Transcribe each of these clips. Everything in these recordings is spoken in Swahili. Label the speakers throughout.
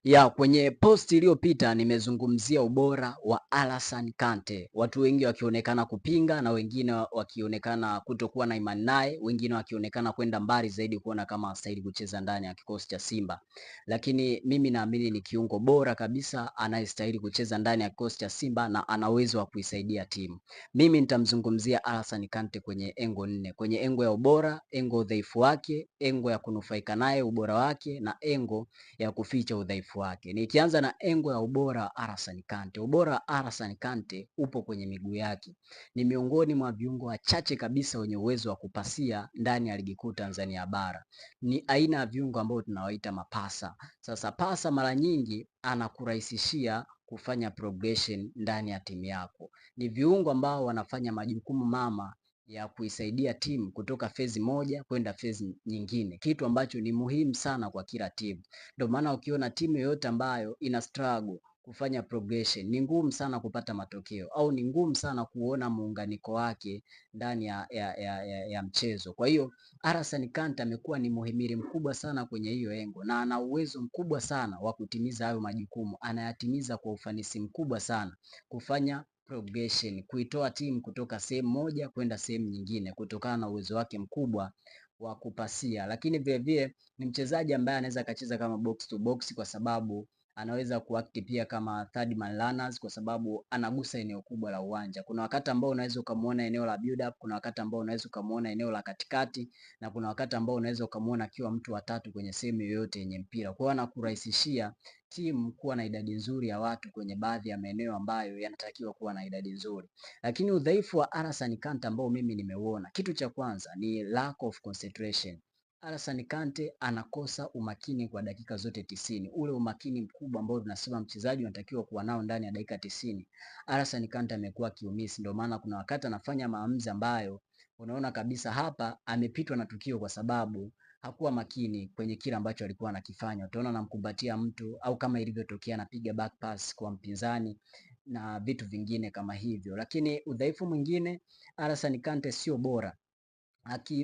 Speaker 1: Ya kwenye post iliyopita nimezungumzia ubora wa Alassane Kante, watu wengi wakionekana kupinga na wengine wakionekana kutokuwa na imani naye, wengine wakionekana kwenda mbali zaidi kuona kama hastahili kucheza ndani ya kikosi cha Simba. Lakini mimi naamini ni kiungo bora kabisa anayestahili kucheza ndani ya kikosi cha Simba na ana uwezo wa kuisaidia timu. Mimi nitamzungumzia Alassane Kante kwenye engo nne, kwenye engo ya ubora, engo udhaifu wake, engo ya kunufaika naye ubora wake na engo ya kuficha udhaifu wake. Nikianza na engo ya ubora wa Alassane Kante. Ubora wa Alassane Kante upo kwenye miguu yake. Ni miongoni mwa viungo wachache kabisa wenye uwezo wa kupasia ndani ya ligi kuu Tanzania bara. Ni aina ya viungo ambao tunawaita mapasa. Sasa pasa mara nyingi anakurahisishia kufanya progression ndani ya timu yako. Ni viungo ambao wanafanya majukumu mama ya kuisaidia timu kutoka fezi moja kwenda fezi nyingine, kitu ambacho ni muhimu sana kwa kila timu. Ndio maana ukiona timu yoyote ambayo ina struggle kufanya progression ni ngumu sana kupata matokeo, au ni ngumu sana kuona muunganiko wake ndani ya mchezo. Kwa hiyo Alassane Kante amekuwa ni muhimili mkubwa sana kwenye hiyo engo, na ana uwezo mkubwa sana wa kutimiza hayo majukumu, anayatimiza kwa ufanisi mkubwa sana, kufanya progression, kuitoa timu kutoka sehemu moja kwenda sehemu nyingine kutokana na uwezo wake mkubwa wa kupasia. Lakini vile vile ni mchezaji ambaye anaweza akacheza kama box to box kwa sababu anaweza kuact pia kama third man runners kwa sababu anagusa eneo kubwa la uwanja. Kuna wakati ambao unaweza ukamuona eneo la build up, kuna wakati ambao unaweza ukamuona eneo la katikati, na kuna wakati ambao unaweza ukamuona akiwa mtu wa tatu kwenye sehemu yoyote yenye mpira. Kwa hiyo anakurahisishia timu kuwa na idadi nzuri ya watu kwenye baadhi ya maeneo ambayo yanatakiwa kuwa na idadi nzuri. Lakini udhaifu wa Alassane Kante ambao mimi nimeuona, kitu cha kwanza ni lack of concentration. Alassane Kante anakosa umakini kwa dakika zote 90. Ule umakini mkubwa ambao tunasema mchezaji anatakiwa kuwa nao ndani ya dakika 90. Alassane Kante amekuwa kiumisi, ndio maana kuna wakati anafanya maamuzi ambayo unaona kabisa hapa amepitwa na tukio kwa sababu hakuwa makini kwenye kile ambacho alikuwa anakifanya. Utaona anamkumbatia mtu au kama ilivyotokea anapiga back pass kwa mpinzani na vitu vingine kama hivyo. Lakini udhaifu mwingine, Alassane Kante sio bora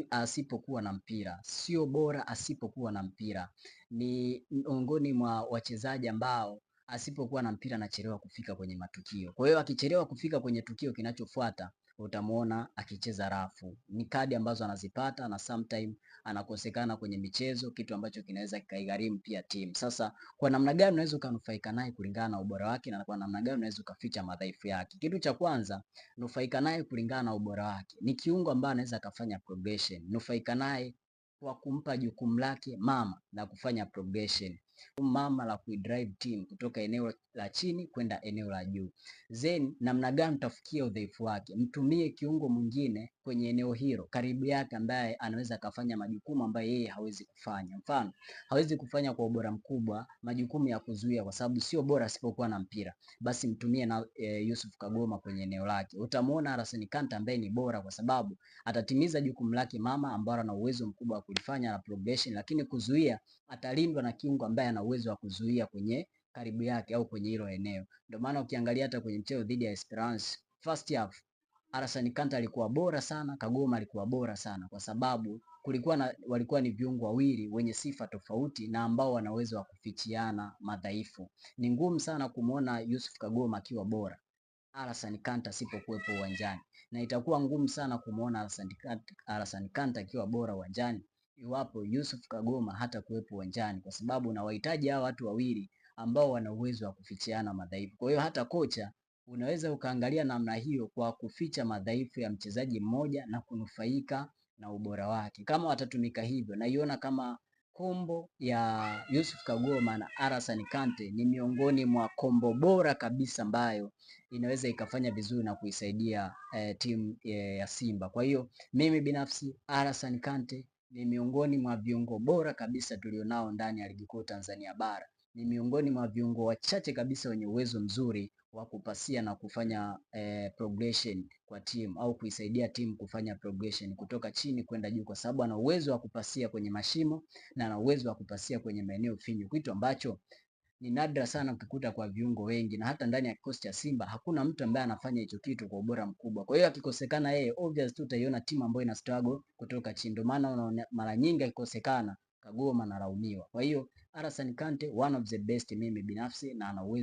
Speaker 1: asipokuwa na mpira, sio bora asipokuwa na mpira. Ni miongoni mwa wachezaji ambao asipokuwa na mpira anachelewa kufika kwenye matukio. Kwa hiyo akichelewa kufika kwenye tukio, kinachofuata utamuona akicheza rafu. Ni kadi ambazo anazipata na sometime anakosekana kwenye michezo, kitu ambacho kinaweza kikaigharimu pia timu. Sasa kwa namna gani unaweza ukanufaika naye kulingana na ubora wake, na kwa namna gani unaweza ukaficha madhaifu yake? Kitu cha kwanza, nufaika naye kulingana na ubora wake. Ni kiungo ambaye anaweza akafanya progression. Nufaika naye kwa kumpa jukumu lake mama la kufanya progression, mama la kuidrive team kutoka eneo la chini kwenda eneo la juu. Then namna gani utafikia udhaifu wake? Mtumie kiungo mwingine kwenye eneo hilo karibu yake ambaye anaweza akafanya majukumu ambayo yeye hawezi kufanya. Mfano, hawezi kufanya kwa ubora mkubwa majukumu ya kuzuia kwa sababu sio bora asipokuwa na mpira. Basi mtumie na Yusuf Kagoma kwenye eneo lake. Utamuona Alassane Kante ambaye ni bora kwa sababu atatimiza jukumu lake mama ambalo ana uwezo mkubwa wa kulifanya na progression, lakini kuzuia atalindwa na kiungo ambaye ana uwezo wa kuzuia kwenye karibu yake au kwenye hilo eneo. Ndio maana ukiangalia hata kwenye mchezo dhidi ya Esperance first half, Alassane Kante alikuwa bora sana, Kagoma alikuwa bora sana kwa sababu walikuwa ni viungo wawili wenye sifa tofauti na ambao wana uwezo wa kufichiana madhaifu. Ni ngumu sana kumuona Yusuf Kagoma akiwa bora Alassane Kante asipokuwepo uwanjani, na itakuwa ngumu sana kumuona Alassane Kante akiwa bora uwanjani iwapo Yusuf Kagoma hata kuwepo uwanjani, kwa sababu unawahitaji hao watu wawili ambao wana uwezo wa kufichiana madhaifu. Kwa hiyo hata kocha unaweza ukaangalia namna hiyo kwa kuficha madhaifu ya mchezaji mmoja na kunufaika na ubora wake. Kama watatumika hivyo, naiona kama kombo ya Yusuf Kagoma na Alassane Kante ni miongoni mwa kombo bora kabisa ambayo inaweza ikafanya vizuri na kuisaidia timu ya Simba. Kwa hiyo mimi binafsi Alassane Kante ni miongoni mwa viungo bora kabisa tulionao ndani ya ligi kuu Tanzania bara. Ni miongoni mwa viungo wachache kabisa wenye uwezo mzuri wa kupasia na kufanya progression kwa timu au kuisaidia timu kufanya progression kutoka chini kwenda juu, kwa sababu ana uwezo wa kupasia kwenye mashimo na ana uwezo wa kupasia kwenye maeneo finyu, kitu ambacho ni nadra sana ukikuta kwa viungo wengi, na hata ndani ya kikosi cha Simba hakuna mtu ambaye anafanya hicho kitu kwa ubora mkubwa. Kwa hiyo akikosekana yeye, obvious tu utaiona timu ambayo ina struggle kutoka chini. Ndio maana unaona mara nyingi akikosekana Kagoma analaumiwa. Kwa hiyo Alassane Kante one of the best mimi binafsi, na ana uwezo